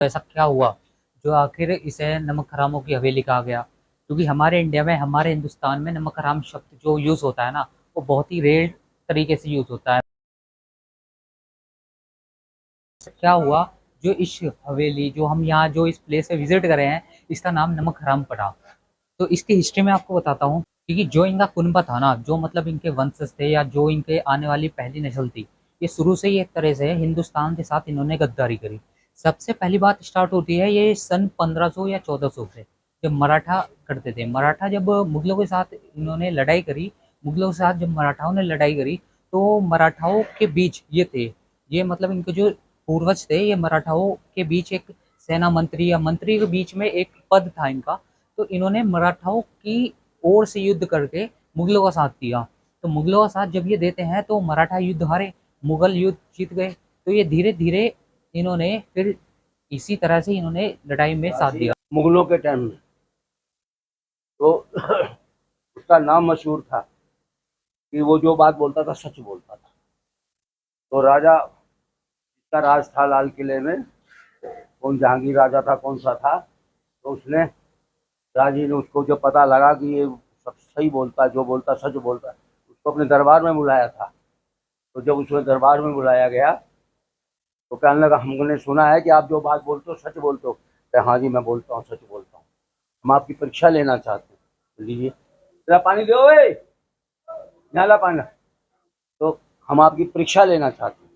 ऐसा क्या हुआ जो आखिर इसे नमक हरामों की हवेली कहा गया? क्योंकि हमारे इंडिया में, हमारे हिंदुस्तान में नमक हराम शब्द जो यूज़ होता है ना, वो बहुत ही रेयर तरीके से यूज़ होता है। क्या हुआ जो इस हवेली, जो हम यहाँ जो इस प्लेस पे विजिट कर रहे हैं, इसका नाम नमक हराम पड़ा? तो इसकी हिस्ट्री में आपको बताता हूँ। क्योंकि जो इनका कुनबा था ना, जो मतलब इनके वंशज थे या जो इनके आने वाली पहली नस्ल थी, ये शुरू से ही एक तरह से हिंदुस्तान के साथ इन्होंने गद्दारी करी। सबसे पहली बात स्टार्ट होती है ये सन 1500 या 1400 से, जब मराठा करते थे। मराठा जब मुगलों के साथ इन्होंने लड़ाई करी, मुगलों के साथ जब मराठाओं ने लड़ाई करी, तो मराठाओं के बीच ये थे, ये मतलब इनके जो पूर्वज थे, ये मराठाओं के बीच एक सेना मंत्री या मंत्री के बीच में एक पद था इनका। तो इन्होंने मराठाओं की ओर से युद्ध करके मुगलों का साथ दिया। तो मुगलों का साथ जब ये देते हैं तो मराठा युद्ध हारे, मुगल युद्ध जीत गए। तो ये धीरे धीरे इन्होंने फिर इसी तरह से इन्होंने लड़ाई में साथ दिया। मुगलों के टाइम में तो उसका नाम मशहूर था कि वो जो बात बोलता था सच बोलता था। तो राजा का राज था लाल किले में, कौन जहांगीर राजा था कौन सा था, तो उसने राजी ने उसको जब पता लगा कि ये सब सही बोलता है, जो बोलता सच बोलता है, उसको अपने दरबार में बुलाया था। तो जब उसमें दरबार में बुलाया गया तो कहने लगा, हमने सुना है कि आप जो बात बोलते हो सच बोलते हो। कहा, हाँ जी मैं बोलता हूँ, सच बोलता हूँ। हम आपकी परीक्षा लेना चाहते हैं। लीजिए जरा पानी दो, नाला पानी। तो हम आपकी परीक्षा लेना चाहते हैं।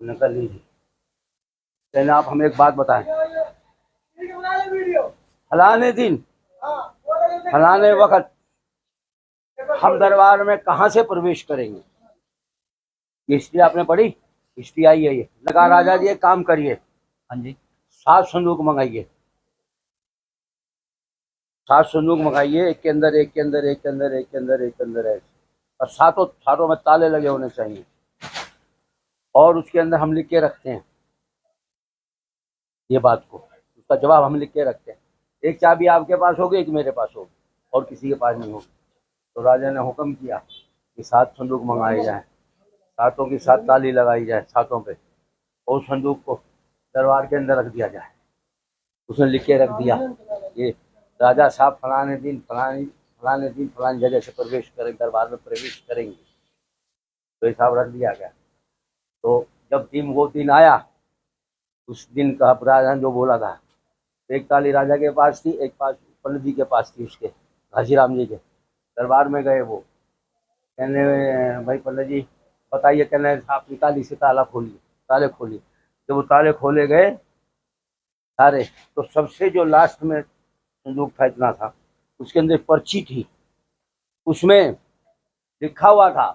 उन्होंने कहा लीजिए। कहने आप हमें एक बात बताएं, फलाने दिन फलाने वक्त हम दरबार में कहाँ से प्रवेश करेंगे। ये हिस्ट्री आपने पढ़ी, हिस्ट्री आई है। ये लगा राजा जी एक काम करिए, हाँ जी। 7 संदूक मंगाइए, 7 संदूक मंगाइए, एक के अंदर एक के अंदर एक के अंदर एक के अंदर एक के अंदर है, और सातों सातों में ताले लगे होने चाहिए। और उसके अंदर हम लिख के रखते हैं ये बात को, उसका जवाब हम लिख के रखते हैं। एक चाबी आपके पास होगी, एक मेरे पास होगी, और किसी के पास नहीं होगी। तो राजा ने हुक्म किया कि 7 संदूक मंगाए जाएं, सातों की 7 ताली लगाई जाए सातों पे, और उस संदूक को दरबार के अंदर रख दिया जाए। उसने लिख के रख दिया, ये राजा साहब फलाने दिन फलाने दिन फलानी जगह से प्रवेश करें, दरबार में प्रवेश करेंगे। तो हिसाब रख दिया गया। तो जब दिन वो दिन आया, उस दिन का राजा ने जो बोला था, एक ताली राजा के पास थी, एक पास पंडित जी के पास थी, उसके घासीराम जी के। दरबार में गए वो, कहने भाई पंडित जी बताइए, कहने आप ताली से ताला खोलिए, ताले खोलिए। जब वो ताले खोले गए सारे, तो सबसे जो लास्ट में संदूक था इतना था, उसके अंदर पर्ची थी, उसमें लिखा हुआ था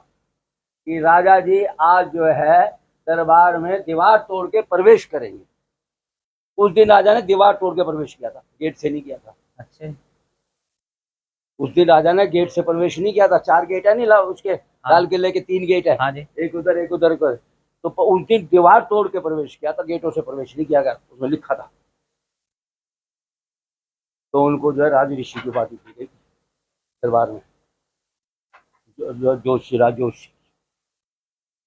कि राजा जी आज जो है दरबार में दीवार तोड़ के प्रवेश करेंगे। उस दिन राजा ने दीवार तोड़ के प्रवेश किया था, गेट से नहीं किया था। अच्छा। उस दिन राजा ने गेट से प्रवेश नहीं किया था। 4 गेट है नहीं उसके, हाँ। लाल किले के 3 गेट है, हाँ जी। एक उधर एक उधर कर। तो उस दिन दीवार तोड़ के प्रवेश किया था, गेटों से प्रवेश नहीं किया गया, उसमें लिखा था। तो उनको जो है राज ऋषि की बात की गई दरबार में, जोशी राज जोशी।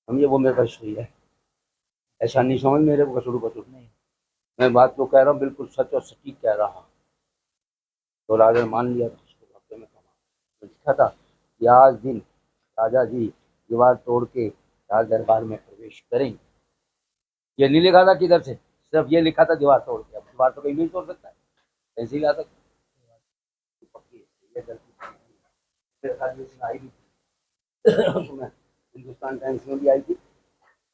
हम ये वो मेरे पास सही है, ऐसा नहीं समझ मेरे को कसुर कसुर नहीं। मैं बात तो कह रहा हूँ बिल्कुल सच और सटीक कह रहा हूँ। तो राजा ने मान लिया था उसको, वाकई में कमा लिखा था कि आज दिन राजा जी दीवार तोड़ के राज दरबार में प्रवेश करेंगे। ये नहीं लिखा था किधर से, सिर्फ ये लिखा था दीवार तोड़ के। अब दीवार तो कहीं नहीं तोड़ सकता है, ऐसे ही ला सकता है। पक्की है, ये गलती मेरे ख्याल में इसमें आई भी थी। उसमें हिंदुस्तान टाइम्स में भी आई थी,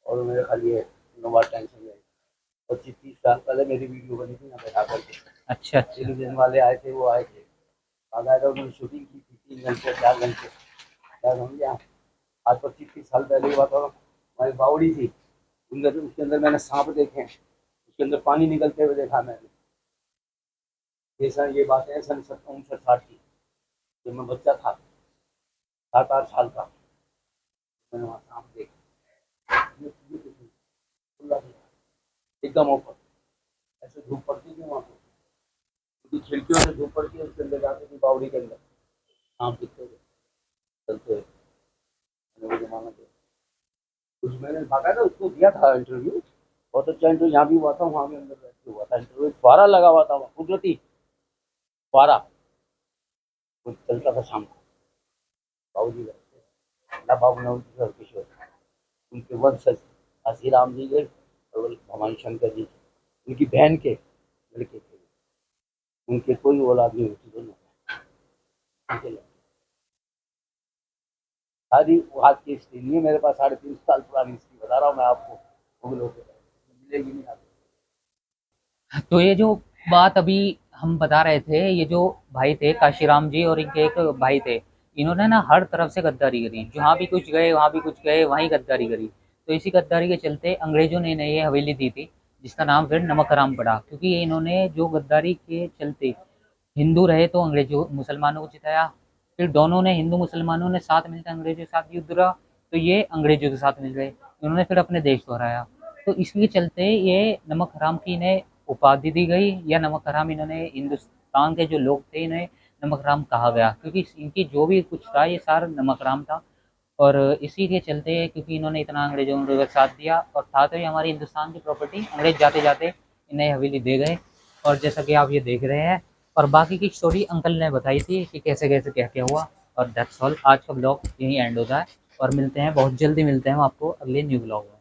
और मेरे ख्याल ये नवाज टाइम्स में भी आई थी। 25-30 साल पहले मेरी वीडियो बनी थी यहाँ पे आकर के, अच्छा अच्छा। टेलीविजन वाले आए थे, वो आए थे, बाकायदा उन्होंने शूटिंग की थी 3 घंटे 4 घंटे। क्या समझे आप, आज 25-30 साल पहले की बात हो। हमारी बावड़ी थी, उसके अंदर मैंने सांप देखे, उसके अंदर पानी निकलते हुए देखा मैंने। ये सर ये बातें हैं सन 59-60 की, जब मैं बच्चा था 7-8 साल का, मैंने वहाँ सांप देखा। एकदम ऊपर ऐसे धूप पड़ती थी वहाँ पर, खिड़कियों से धूप पड़ती है, उसके अंदर जाती थी बावड़ी के अंदर सांप दिखते थे चलते हुए। जमाना के कुछ मैंने बाकायदा उसको दिया था इंटरव्यू, बहुत अच्छा इंटरव्यू यहाँ भी हुआ था, वहाँ भी अंदर बैठ के हुआ था इंटरव्यू। फुहारा लगा हुआ था वहाँ, कुदरती फुहारा कुछ चलता था शाम को। बाबू जी बैठते, बाबू ने उनकी घर किशोर, उनके वंशज हंसी राम जी गए और भवानी शंकर जी, उनकी बहन के लड़के थे, उनके कोई औलाद नहीं होती, दोनों उनके लड़के। सारी वहाँ की हिस्ट्री नहीं है मेरे पास, 3.5 साल पुरानी हिस्ट्री बता रहा हूँ मैं आपको, मुगलों के मिलेगी नहीं आपको। तो ये जो बात अभी हम बता रहे थे, ये जो भाई थे काशीराम जी और इनके एक भाई थे, इन्होंने ना हर तरफ से गद्दारी करी, जहाँ भी कुछ गए वहाँ भी कुछ गए वहीं गद्दारी करी। तो इसी गद्दारी के चलते अंग्रेजों ने इन्हें ये हवेली दी थी, जिसका नाम फिर नमक हराम पड़ा, क्योंकि इन्होंने जो गद्दारी के चलते हिंदू रहे तो अंग्रेजों मुसलमानों को जिताया, फिर दोनों ने हिंदू मुसलमानों ने साथ मिलकर अंग्रेजों के साथ युद्ध रहा, तो ये अंग्रेजों के साथ मिल गए, इन्होंने फिर अपने देश को हराया। तो इसके चलते ये नमक हराम की इन्हें उपाधि दी गई, या नमक हराम इन्होंने हिंदुस्तान के जो लोग थे इन्हें नमक हराम कहा गया, क्योंकि इनकी जो भी कुछ था ये सारा नमक हराम था। और इसी के चलते, क्योंकि इन्होंने इतना अंग्रेजों के साथ दिया और था तो ये हमारी हिंदुस्तान की प्रॉपर्टी, अंग्रेज जाते जाते इन्हें हवेली दे गए। और जैसा कि आप ये देख रहे हैं, और बाकी की स्टोरी अंकल ने बताई थी कि कैसे कैसे क्या क्या हुआ। और दैट्स ऑल, आज का ब्लॉग यहीं एंड होता है, और मिलते हैं बहुत जल्दी, मिलते हैं हम आपको अगले न्यू ब्लॉग में।